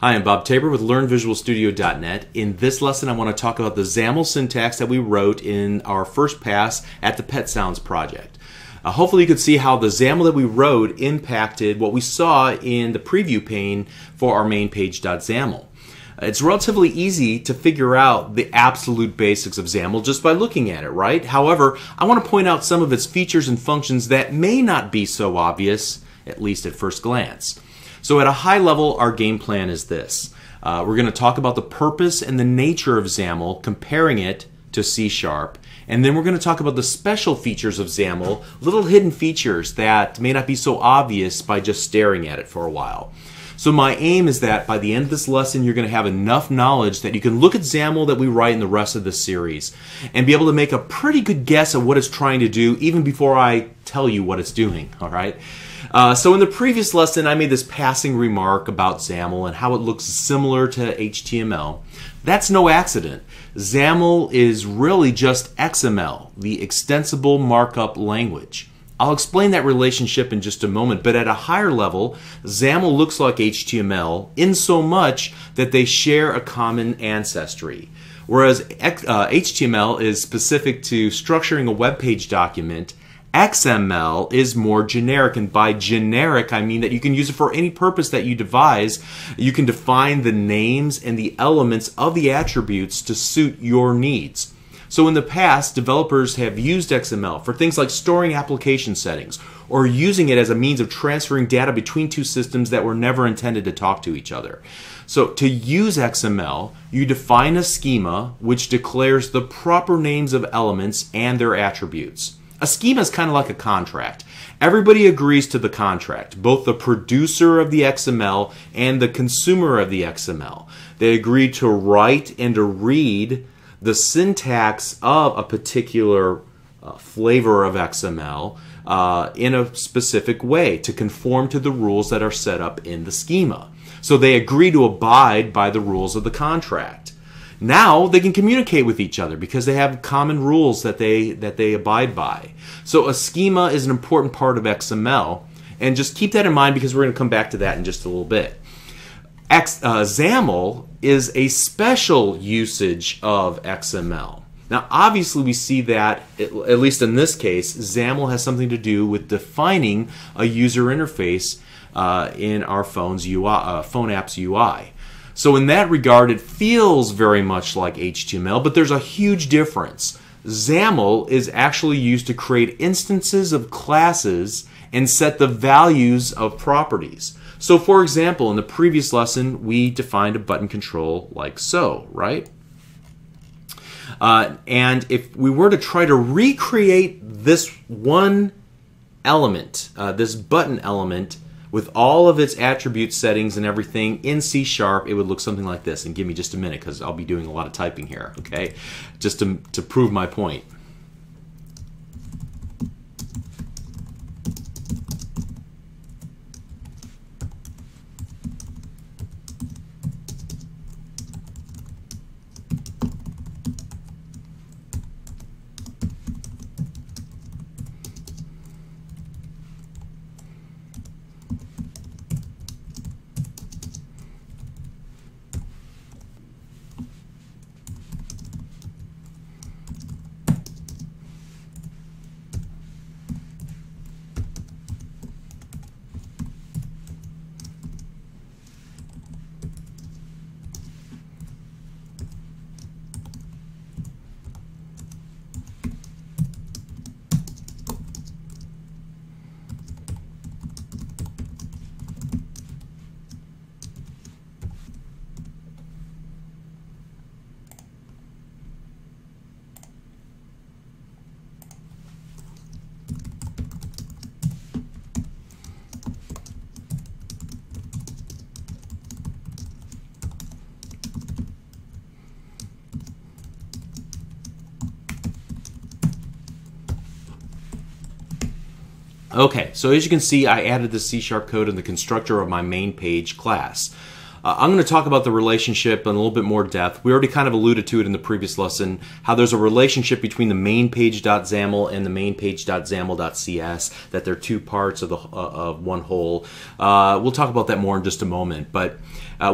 Hi, I'm Bob Tabor with LearnVisualStudio.net. In this lesson, I want to talk about the XAML syntax that we wrote in our first pass at the Pet Sounds project. Hopefully you could see how the XAML that we wrote impacted what we saw in the preview pane for our main page.xaml. It's relatively easy to figure out the absolute basics of XAML just by looking at it, right? However, I want to point out some of its features and functions that may not be so obvious, at least at first glance. So at a high level, our game plan is this. We're going to talk about the purpose and the nature of XAML, comparing it to C#, and then we're going to talk about the special features of XAML, little hidden features that may not be so obvious by just staring at it for a while. So my aim is that by the end of this lesson, you're going to have enough knowledge that you can look at XAML that we write in the rest of the series and be able to make a pretty good guess at what it's trying to do even before I tell you what it's doing, all right? So in the previous lesson, I made this passing remark about XAML and how it looks similar to HTML. That's no accident. XAML is really just XML, the extensible markup language. I'll explain that relationship in just a moment, but at a higher level, XAML looks like HTML in so much that they share a common ancestry. Whereas HTML is specific to structuring a web page document, XML is more generic, and by generic I mean that you can use it for any purpose that you devise. You can define the names and the elements of the attributes to suit your needs. So in the past, developers have used XML for things like storing application settings or using it as a means of transferring data between two systems that were never intended to talk to each other. So to use XML, you define a schema which declares the proper names of elements and their attributes. A schema is kind of like a contract. Everybody agrees to the contract, both the producer of the XML and the consumer of the XML. They agree to write and to read the syntax of a particular flavor of XML in a specific way to conform to the rules that are set up in the schema. So they agree to abide by the rules of the contract. Now they can communicate with each other because they have common rules that they abide by. So a schema is an important part of XML, and just keep that in mind because we're going to come back to that in just a little bit. XAML is a special usage of XML. Now obviously we see that, at least in this case, XAML has something to do with defining a user interface in our phone app's UI. So in that regard, it feels very much like HTML, but there's a huge difference. XAML is actually used to create instances of classes and set the values of properties. So for example, in the previous lesson, we defined a button control like so, right? And if we were to try to recreate this one element, this button element, with all of its attribute settings and everything in C#, it would look something like this. And give me just a minute because I'll be doing a lot of typing here, okay? Just to prove my point. Okay, so as you can see, I added the C# code in the constructor of my main page class. I'm going to talk about the relationship in a little bit more depth. We already kind of alluded to it in the previous lesson, how there's a relationship between the main page.xaml and the main page.xaml.cs, that they're two parts of one whole. We'll talk about that more in just a moment, but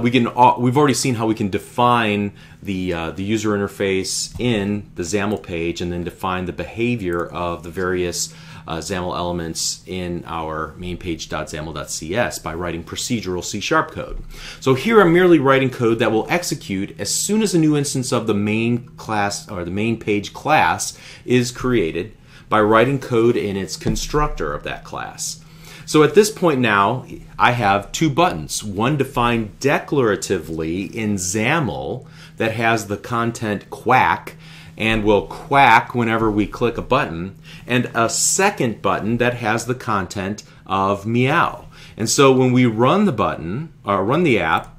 we've already seen how we can define the user interface in the XAML page and then define the behavior of the various XAML elements in our main page.xaml.cs by writing procedural C# code. So here I'm merely writing code that will execute as soon as a new instance of the main class or the main page class is created by writing code in its constructor of that class. So at this point now, I have two buttons, one defined declaratively in XAML that has the content quack and will quack whenever we click a button, and a second button that has the content of meow. And so when we run the button, or run the app,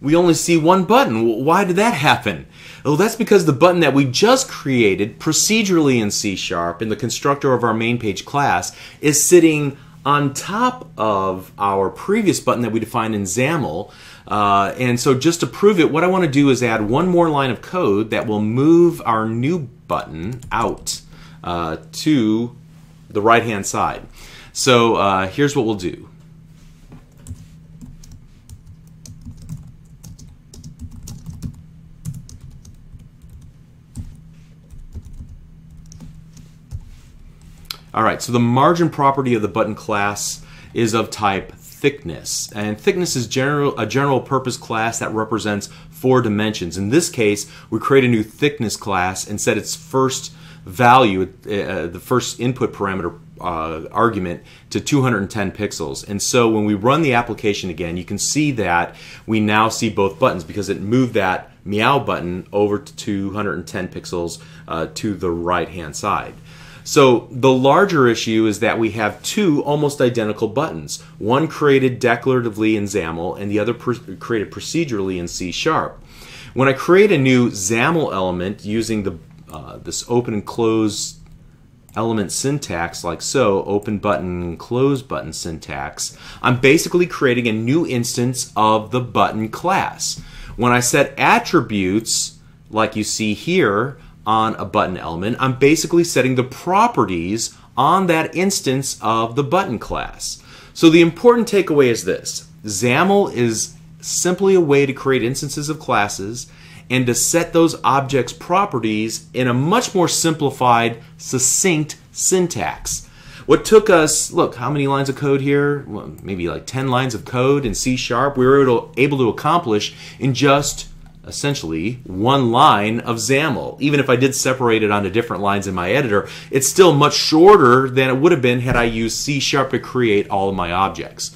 we only see one button. Why did that happen? Well, that's because the button that we just created procedurally in C# in the constructor of our main page class is sitting on top of our previous button that we defined in XAML. And so just to prove it, what I want to do is add one more line of code that will move our new button out to the right-hand side. So here's what we'll do. Alright, so the margin property of the button class is of type thickness. And thickness is a general purpose class that represents 4 dimensions. In this case, we create a new thickness class and set its first value, the first input parameter argument, to 210 pixels. And so when we run the application again, you can see that we now see both buttons because it moved that meow button over to 210 pixels to the right-hand side. So the larger issue is that we have two almost identical buttons, one created declaratively in XAML and the other created procedurally in C#. When I create a new XAML element using this open and close element syntax like so, open button, close button syntax, I'm basically creating a new instance of the button class. When I set attributes like you see here on a button element, I'm basically setting the properties on that instance of the button class. So the important takeaway is this: XAML is simply a way to create instances of classes and to set those objects' properties in a much more simplified, succinct syntax. What took us, look, how many lines of code here? Well, maybe like 10 lines of code in C#, we were able to accomplish in just essentially one line of XAML. Even if I did separate it onto different lines in my editor, it's still much shorter than it would have been had I used C# to create all of my objects.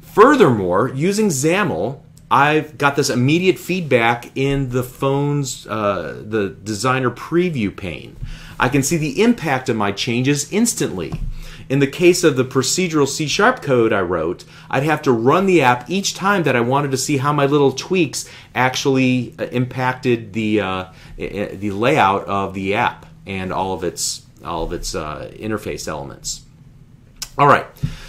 Furthermore, using XAML, I've got this immediate feedback in the phone's the designer preview pane. I can see the impact of my changes instantly. In the case of the procedural C# code I wrote, I'd have to run the app each time that I wanted to see how my little tweaks actually impacted the layout of the app and all of its interface elements. All right,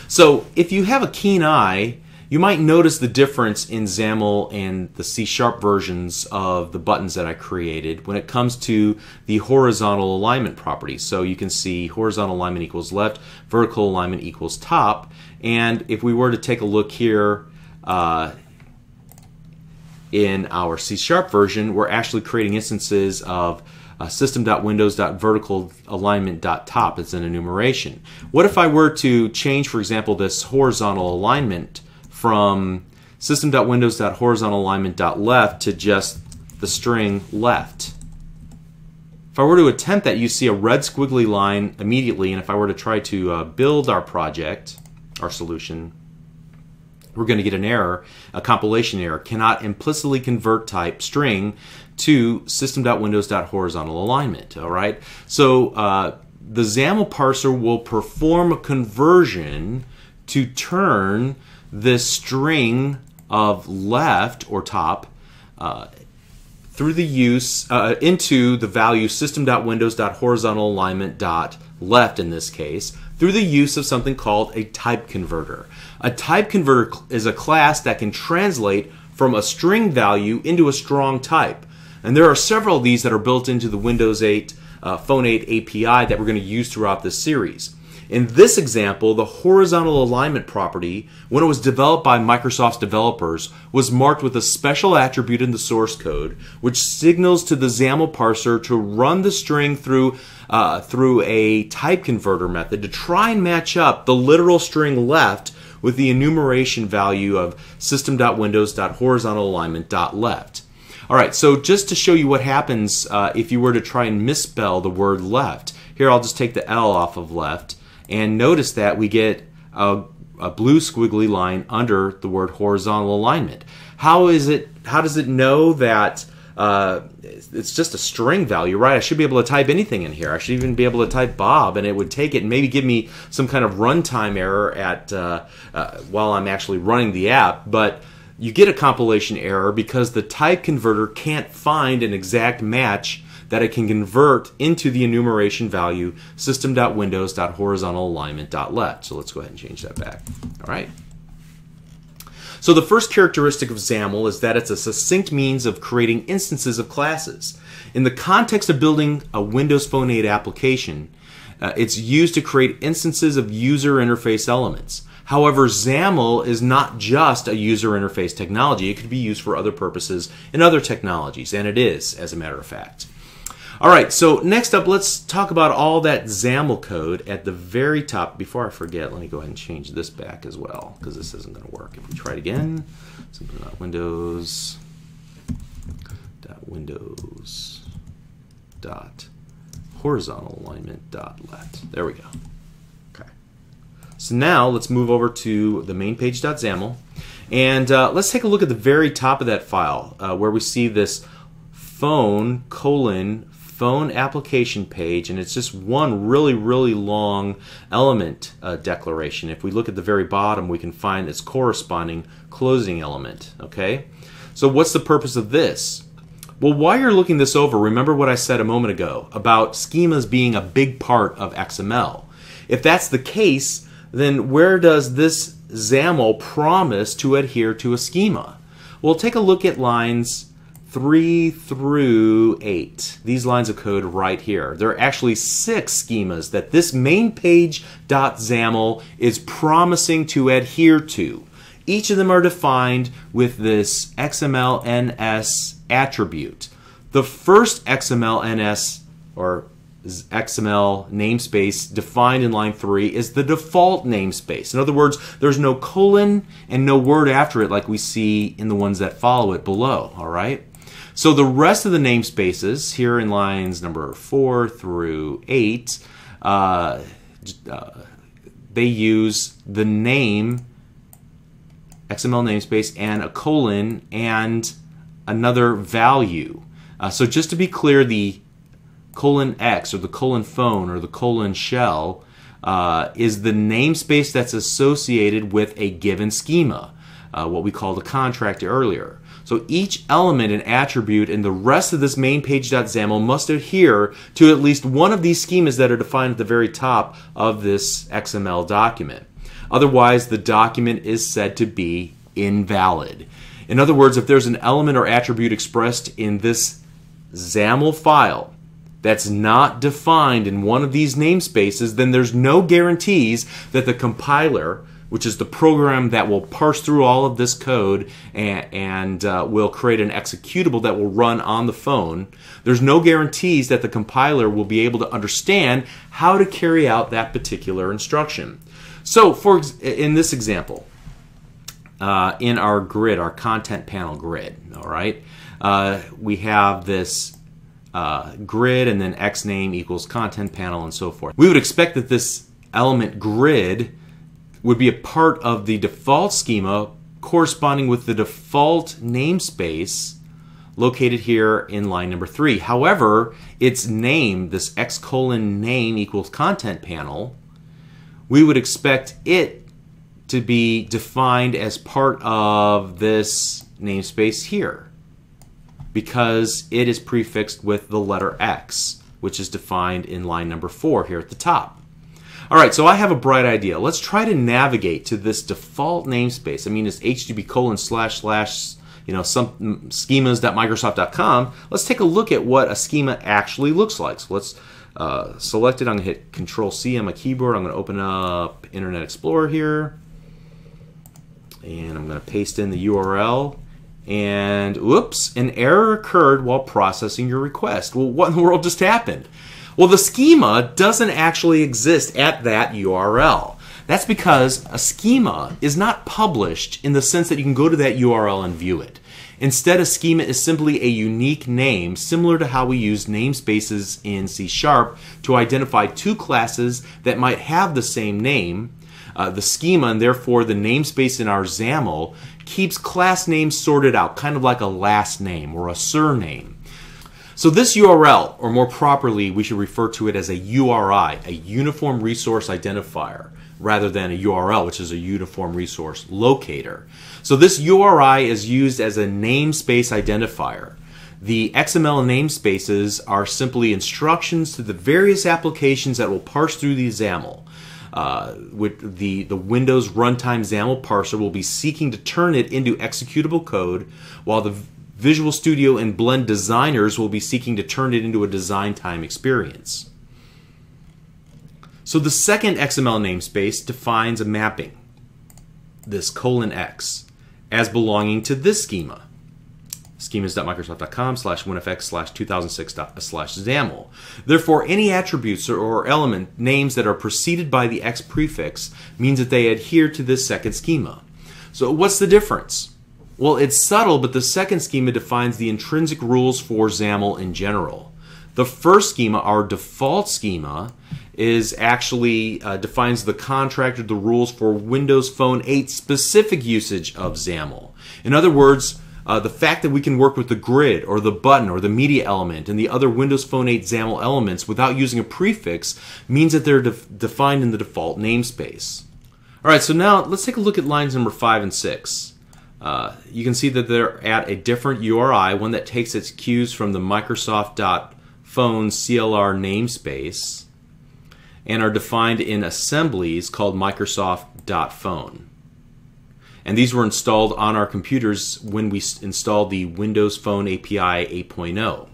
so if you have a keen eye, you might notice the difference in XAML and the C# versions of the buttons that I created when it comes to the horizontal alignment properties. So you can see horizontal alignment equals left, vertical alignment equals top, and if we were to take a look here in our C# version, we're actually creating instances of system.windows.verticalalignment.top as an enumeration. What if I were to change, for example, this horizontal alignment from system.windows.horizontalignment.left to just the string left? If I were to attempt that, you see a red squiggly line immediately, and if I were to try to build our project, our solution, we're going to get an error, a compilation error, cannot implicitly convert type string to system.windows.horizontalignment. All right, so the XAML parser will perform a conversion to turn this string of left or top through the use into the value system.windows.horizontalignment.left. left in this case, through the use of something called a type converter. A type converter is a class that can translate from a string value into a strong type. And there are several of these that are built into the Windows 8 Phone 8 API that we're going to use throughout this series. In this example, the horizontal alignment property, when it was developed by Microsoft's developers, was marked with a special attribute in the source code, which signals to the XAML parser to run the string through a type converter method to try and match up the literal string left with the enumeration value of system.windows.horizontalignment.left. All right, so just to show you what happens if you were to try and misspell the word left. Here, I'll just take the L off of left. And notice that we get a blue squiggly line under the word horizontal alignment. How does it know that it's just a string value, right? I should be able to type anything in here. I should even be able to type Bob, and it would take it and maybe give me some kind of runtime error while I'm actually running the app. But you get a compilation error because the type converter can't find an exact match that it can convert into the enumeration value system.windows.horizontalignment.left. So let's go ahead and change that back. All right. So the first characteristic of XAML is that it's a succinct means of creating instances of classes. In the context of building a Windows Phone 8 application, it's used to create instances of user interface elements. However, XAML is not just a user interface technology. It could be used for other purposes in other technologies, and it is, as a matter of fact. All right, so next up, let's talk about all that XAML code at the very top. Before I forget, let me go ahead and change this back as well, because this isn't going to work. If we try it again, Windows.horizontalalignment.left. There we go. Okay. So now let's move over to the main page.xaml, and let's take a look at the very top of that file where we see this phone application page, and it's just one really long element declaration. If we look at the very bottom, we can find its corresponding closing element. Okay, so what's the purpose of this? Well, while you're looking this over, remember what I said a moment ago about schemas being a big part of XML. If that's the case, then where does this XAML promise to adhere to a schema? Well, take a look at lines 3 through 8. These lines of code right here. There are actually 6 schemas that this main page.xaml is promising to adhere to. Each of them are defined with this XML-NS attribute. The first XML-NS or XML namespace defined in line 3 is the default namespace. In other words, there's no colon and no word after it like we see in the ones that follow it below. All right? So the rest of the namespaces here in lines number 4 through 8, they use the name XML namespace and a colon and another value. So just to be clear, the colon X or the colon phone or the colon shell is the namespace that's associated with a given schema, what we called a contract earlier. So each element and attribute in the rest of this main page.xaml must adhere to at least one of these schemas that are defined at the very top of this XML document. Otherwise, the document is said to be invalid. In other words, if there's an element or attribute expressed in this XAML file that's not defined in one of these namespaces, then there's no guarantees that the compiler, which is the program that will parse through all of this code and will create an executable that will run on the phone, there's no guarantees that the compiler will be able to understand how to carry out that particular instruction. So in this example, in our grid, our content panel grid, all right, we have this grid and then xname equals content panel and so forth. We would expect that this element grid would be a part of the default schema corresponding with the default namespace located here in line number 3. However, its name, this x:\name equals content panel, we would expect it to be defined as part of this namespace here because it is prefixed with the letter X. which is defined in line number 4 here at the top. All right, so I have a bright idea. Let's try to navigate to this default namespace. I mean, it's http:// some schemas.microsoft.com. Let's take a look at what a schema actually looks like. So let's select it. I'm going to hit Control-C on my keyboard. I'm going to open up Internet Explorer here. And I'm going to paste in the URL. And whoops, an error occurred while processing your request. Well, what in the world just happened? Well, the schema doesn't actually exist at that URL. That's because a schema is not published in the sense that you can go to that URL and view it. Instead, a schema is simply a unique name, similar to how we use namespaces in C# to identify two classes that might have the same name. The schema, and therefore the namespace in our XAML, keeps class names sorted out, kind of like a last name or a surname. So this URL, or more properly, we should refer to it as a URI, a Uniform Resource Identifier, rather than a URL, which is a Uniform Resource Locator. So this URI is used as a namespace identifier. The XML namespaces are simply instructions to the various applications that will parse through the XAML. With the Windows Runtime XAML parser will be seeking to turn it into executable code, while the Visual Studio and Blend designers will be seeking to turn it into a design time experience. So the second XML namespace defines a mapping, this :x, as belonging to this schema. schemas.microsoft.com/winfx/2006/XAML. Therefore, any attributes or element names that are preceded by the X prefix means that they adhere to this second schema. So what's the difference? Well, it's subtle, but the second schema defines the intrinsic rules for XAML in general. The first schema, our default schema, is actually defines the contract or the rules for Windows Phone 8 specific usage of XAML. In other words, the fact that we can work with the grid or the button or the media element and the other Windows Phone 8 XAML elements without using a prefix means that they're defined in the default namespace. All right, so now let's take a look at lines number 5 and 6. You can see that they're at a different URI, one that takes its cues from the Microsoft.phone CLR namespace and are defined in assemblies called Microsoft.phone. And these were installed on our computers when we installed the Windows Phone API 8.0.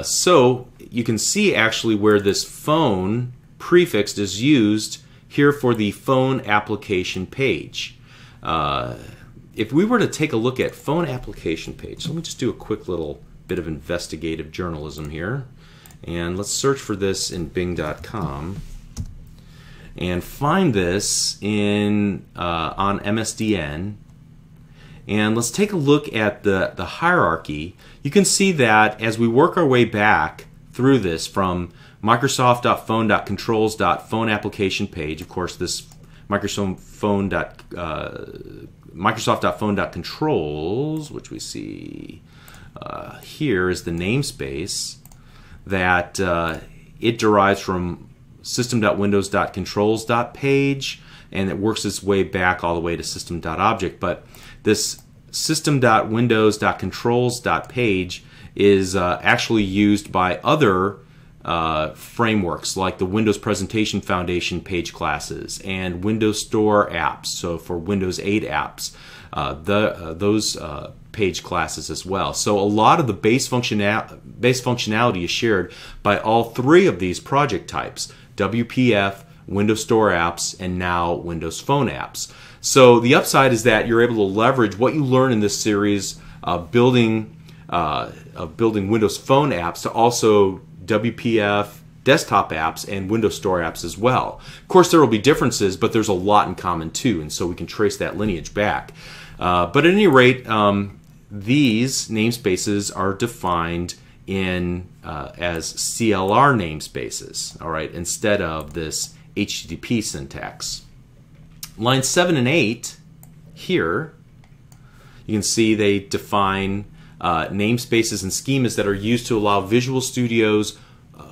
So you can see actually where this phone prefix is used here for the phone application page. If we were to take a look at phone application page, so let me just do a quick little bit of investigative journalism here. And let's search for this in Bing.com and find this in on MSDN. And let's take a look at the hierarchy. You can see that as we work our way back through this from Microsoft.phone.controls.phone application page, of course this Microsoft.phone.controls, which we see here is the namespace that it derives from system.windows.controls.page, and it works its way back all the way to system.object. But this system.windows.controls.page is actually used by other frameworks like the Windows Presentation Foundation page classes and Windows Store apps, so for Windows 8 apps, those page classes as well. So a lot of the base functionality is shared by all three of these project types: WPF, Windows Store apps, and now Windows Phone apps. So the upside is that you're able to leverage what you learn in this series of building Windows Phone apps to also WPF desktop apps and Windows Store apps as well. Of course, there will be differences, but there's a lot in common too, and so we can trace that lineage back. But at any rate, these namespaces are defined in as CLR namespaces, all right, instead of this HTTP syntax. Lines 7 and 8 here, you can see they define namespaces and schemas that are used to allow Visual Studio's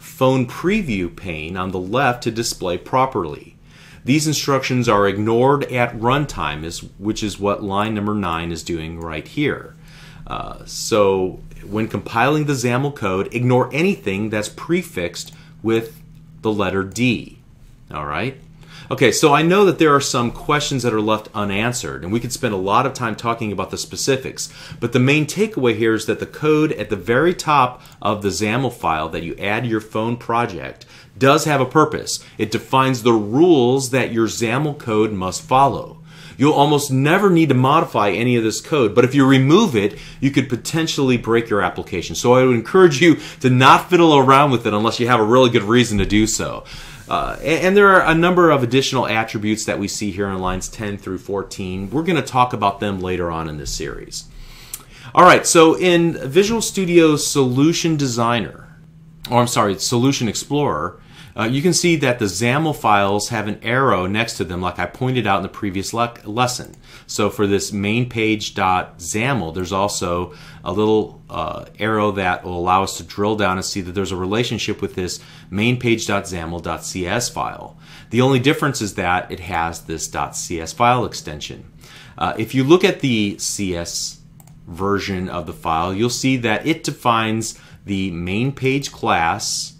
phone preview pane on the left to display properly. These instructions are ignored at runtime, which is what line number 9 is doing right here. So when compiling the XAML code, ignore anything that's prefixed with the letter D. All right? Okay, so I know that there are some questions that are left unanswered, and we could spend a lot of time talking about the specifics, but the main takeaway here is that the code at the very top of the XAML file that you add to your phone project does have a purpose. It defines the rules that your XAML code must follow. You'll almost never need to modify any of this code, but if you remove it, you could potentially break your application. So I would encourage you to not fiddle around with it unless you have a really good reason to do so. And there are a number of additional attributes that we see here in lines 10 through 14. We're going to talk about them later on in this series. All right, so in Visual Studio Solution Designer, or I'm sorry, Solution Explorer, you can see that the XAML files have an arrow next to them like I pointed out in the previous lesson. So for this main page.xaml, there's also a little arrow that will allow us to drill down and see that there's a relationship with this main page.xaml.cs file. The only difference is that it has this .cs file extension. If you look at the CS version of the file, you'll see that it defines the main page class,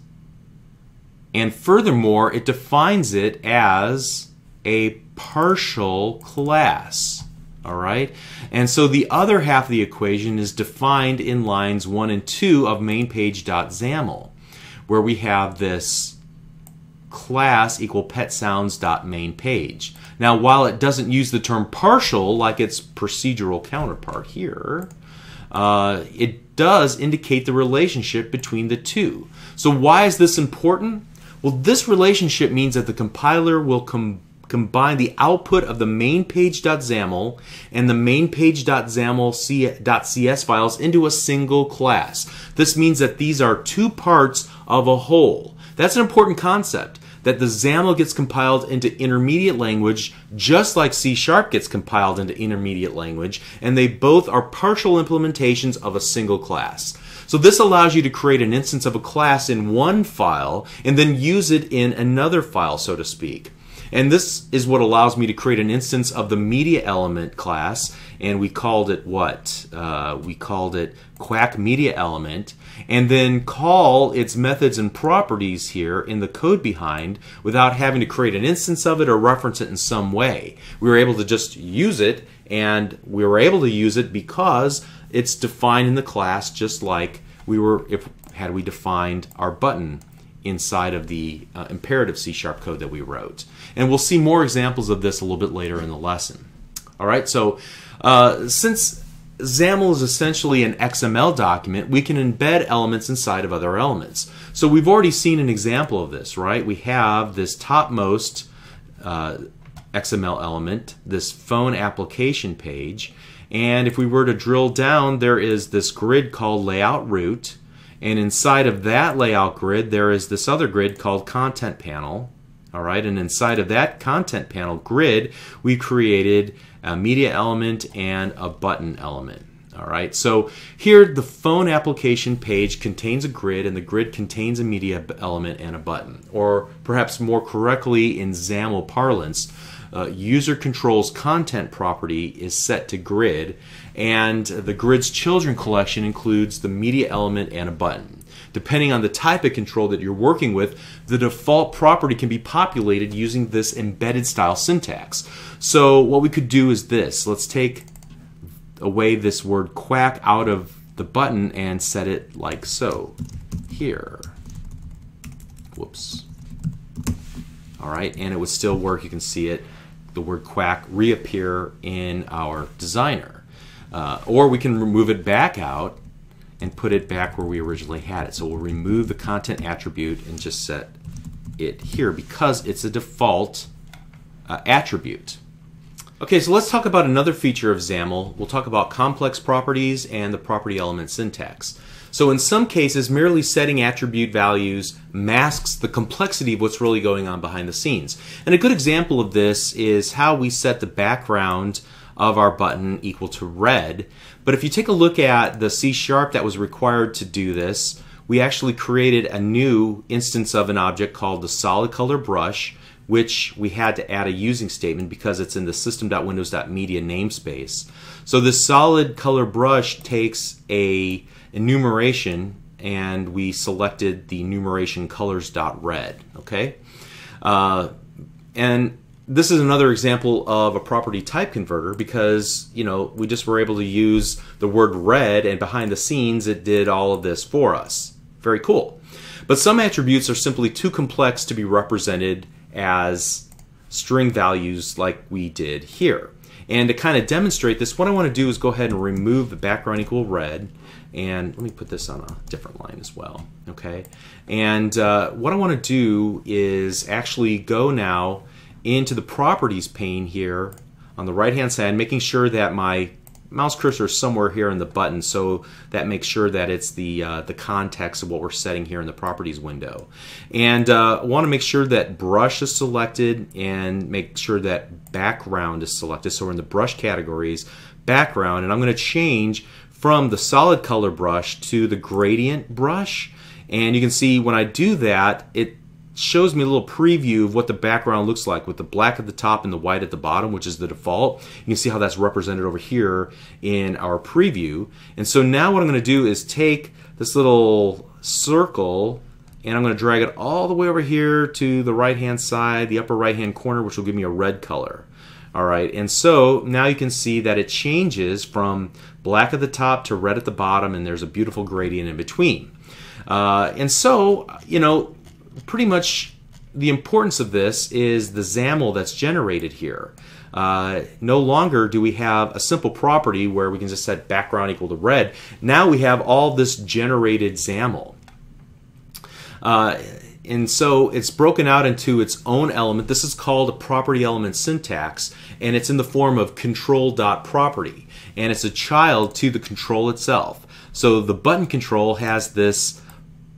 and furthermore, it defines it as a partial class. All right? And so the other half of the equation is defined in lines 1 and 2 of mainpage.xaml, where we have this class equal petsounds.mainpage. Now, while it doesn't use the term partial like its procedural counterpart here, it does indicate the relationship between the two. So why is this important? Well, this relationship means that the compiler will combine the output of the mainpage.xaml and the mainpage.xaml.cs files into a single class. This means that these are two parts of a whole. That's an important concept, that the XAML gets compiled into intermediate language just like C# gets compiled into intermediate language, and they both are partial implementations of a single class. So this allows you to create an instance of a class in one file and then use it in another file, so to speak. And this is what allows me to create an instance of the media element class, and we called it what? We called it Quack Media Element, and then call its methods and properties here in the code behind without having to create an instance of it or reference it in some way. We were able to just use it, and we were able to use it because it's defined in the class just like we were had we defined our button inside of the imperative C# code that we wrote. And we'll see more examples of this a little bit later in the lesson. All right, so since XAML is essentially an XML document, we can embed elements inside of other elements. So we've already seen an example of this, right? We have this topmost XML element, this phone application page, and if we were to drill down, there is this grid called layout root, and inside of that layout grid there is this other grid called content panel. All right, and inside of that content panel grid we created a media element and a button element. All right, so here the phone application page contains a grid, and the grid contains a media element and a button, or perhaps more correctly in XAML parlance, user controls content property is set to grid, and the grid's children collection includes the media element and a button. Depending on the type of control that you're working with, the default property can be populated using this embedded style syntax. So what we could do is this. Let's take away this word quack out of the button and set it like so here. Whoops. All right, and it would still work. You can see it, the word quack, reappear in our designer. Or we can remove it back out and put it back where we originally had it. So we'll remove the content attribute and just set it here because it's a default attribute. Okay, so let's talk about another feature of XAML. We'll talk about complex properties and the property element syntax. So in some cases, merely setting attribute values masks the complexity of what's really going on behind the scenes. And a good example of this is how we set the background of our button equal to red. But if you take a look at the C# that was required to do this, we actually created a new instance of an object called the solid color brush, which we had to add a using statement because it's in the system.windows.media namespace. So this solid color brush takes a enumeration, and we selected the enumeration colors.red. Okay, and this is another example of a property type converter because, you know, we just were able to use the word red, and behind the scenes it did all of this for us. Very cool. But some attributes are simply too complex to be represented as string values like we did here. And to kind of demonstrate this, what I want to do is go ahead and remove the background equal red, and let me put this on a different line as well. Okay, and what I want to do is actually go now into the properties pane here on the right hand side, making sure that my mouse cursor is somewhere here in the button, so that makes sure that it's the context of what we're setting here in the properties window. And I want to make sure that brush is selected and make sure that background is selected. So we're in the brush categories, background, and I'm going to change from the solid color brush to the gradient brush. And you can see when I do that, it shows me a little preview of what the background looks like with the black at the top and the white at the bottom, which is the default. You can see how that's represented over here in our preview. And so now what I'm going to do is take this little circle and I'm going to drag it all the way over here to the right hand side, the upper right hand corner, which will give me a red color. Alright, and so now you can see that it changes from black at the top to red at the bottom, and there's a beautiful gradient in between. And so, you know, pretty much the importance of this is the XAML that's generated here. No longer do we have a simple property where we can just set background equal to red. Now we have all this generated XAML. And so it's broken out into its own element. This is called a property element syntax, and it's in the form of control.property, and it's a child to the control itself. So the button control has this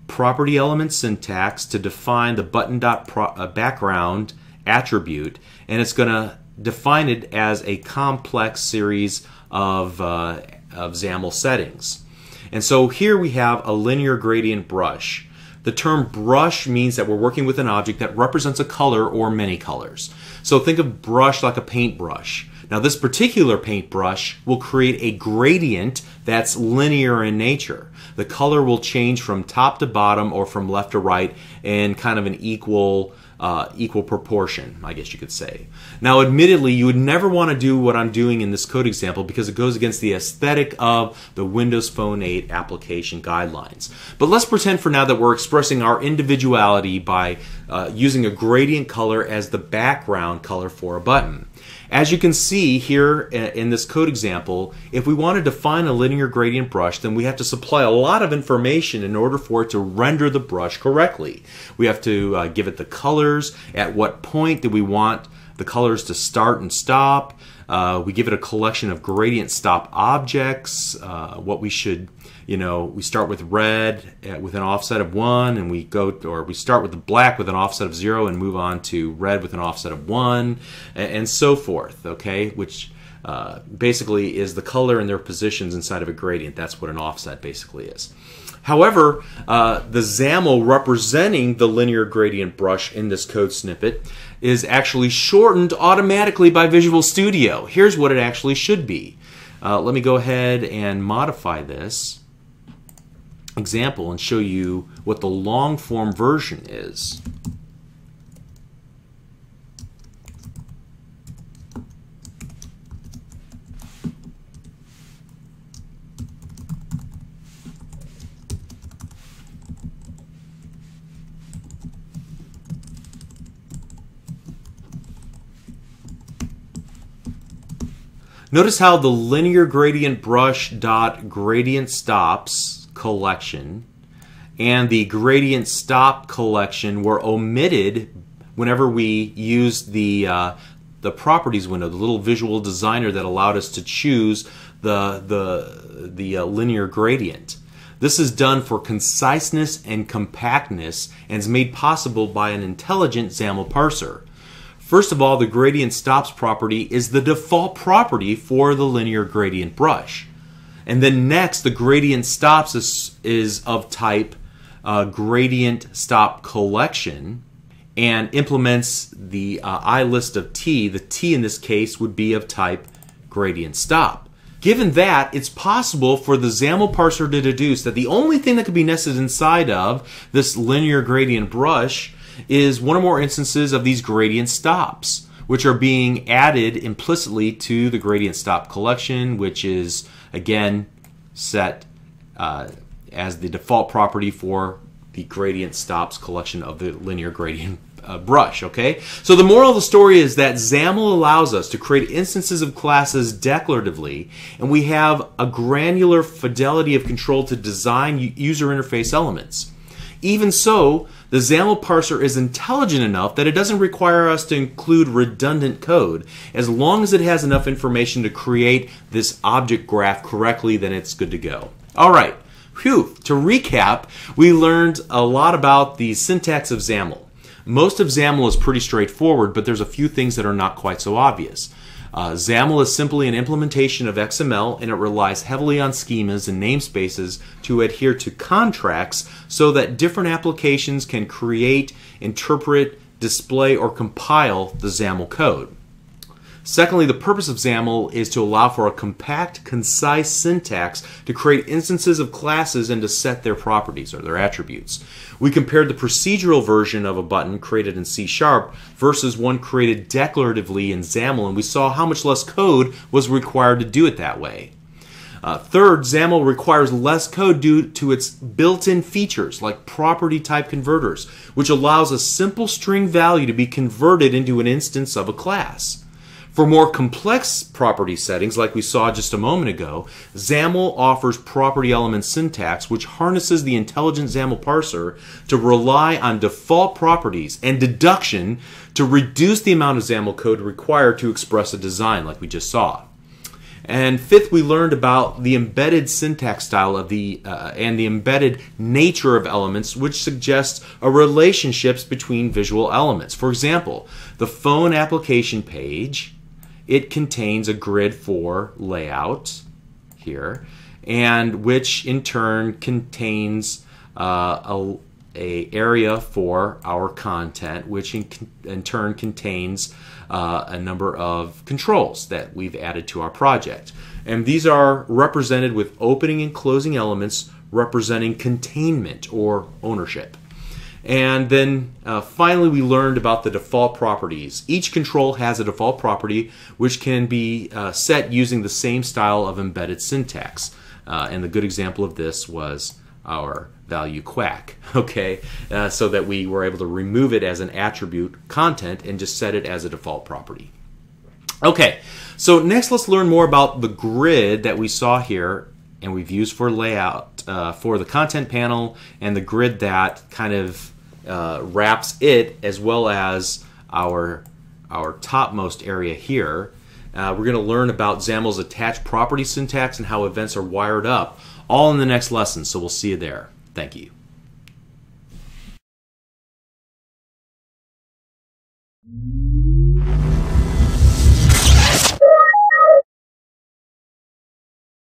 property element syntax to define the button.background attribute, and it's going to define it as a complex series of XAML settings. And so here we have a linear gradient brush. The term brush means that we're working with an object that represents a color or many colors. So think of brush like a paintbrush. Now this particular paintbrush will create a gradient that's linear in nature. The color will change from top to bottom or from left to right in kind of an equal proportion, I guess you could say. Now admittedly, you would never want to do what I'm doing in this code example because it goes against the aesthetic of the Windows Phone 8 application guidelines. But let's pretend for now that we're expressing our individuality by using a gradient color as the background color for a button. As you can see here in this code example, if we want to define a linear gradient brush, then we have to supply a lot of information in order for it to render the brush correctly. We have to give it the colors, at what point do we want the colors to start and stop. We give it a collection of gradient stop objects, what we should, you know, we start with red with an offset of 1, and we start with the black with an offset of 0 and move on to red with an offset of 1, and so forth, okay, which basically is the color and their positions inside of a gradient. That's what an offset basically is. However, the XAML representing the linear gradient brush in this code snippet is actually shortened automatically by Visual Studio. Here's what it actually should be. Let me go ahead and modify this example and show you what the long form version is. Notice how the linear gradient brush dot gradient stops collection and the gradient stop collection were omitted whenever we used the properties window, the little visual designer that allowed us to choose the linear gradient. This is done for conciseness and compactness and is made possible by an intelligent XAML parser. First of all, the gradient stops property is the default property for the linear gradient brush. And then next, the gradient stops is of type gradient stop collection. and implements the iList of t. The t in this case would be of type gradient stop. Given that, it's possible for the XAML parser to deduce that the only thing that could be nested inside of this linear gradient brush is one or more instances of these gradient stops, which are being added implicitly to the gradient stop collection, which is again set as the default property for the gradient stops collection of the linear gradient brush. Okay, so the moral of the story is that XAML allows us to create instances of classes declaratively, and we have a granular fidelity of control to design user interface elements. Even so, the XAML parser is intelligent enough that it doesn't require us to include redundant code. As long as it has enough information to create this object graph correctly, then it's good to go. All right, phew. To recap, we learned a lot about the syntax of XAML. Most of XAML is pretty straightforward, but there's a few things that are not quite so obvious. XAML is simply an implementation of XML, and it relies heavily on schemas and namespaces to adhere to contracts so that different applications can create, interpret, display, or compile the XAML code. Secondly, the purpose of XAML is to allow for a compact, concise syntax to create instances of classes and to set their properties or their attributes. We compared the procedural version of a button created in C# versus one created declaratively in XAML, and we saw how much less code was required to do it that way. Third, XAML requires less code due to its built-in features like property type converters, which allows a simple string value to be converted into an instance of a class. For more complex property settings, like we saw just a moment ago, XAML offers property element syntax, which harnesses the intelligent XAML parser to rely on default properties and deduction to reduce the amount of XAML code required to express a design, like we just saw. And fifth, we learned about the embedded syntax style of and the embedded nature of elements, which suggests a relationships between visual elements. For example, the phone application page, it contains a grid for layout here, and which in turn contains a area for our content, which in turn contains a number of controls that we've added to our project. And these are represented with opening and closing elements representing containment or ownership. And then finally we learned about the default properties. Each control has a default property which can be set using the same style of embedded syntax. And the good example of this was our value quack, okay? So that we were able to remove it as an attribute content and just set it as a default property. Okay, so next let's learn more about the grid that we saw here and we've used for layout for the content panel, and the grid that kind of wraps it, as well as our topmost area here. We're going to learn about XAML's attached property syntax and how events are wired up, all in the next lesson, so we'll see you there. Thank you.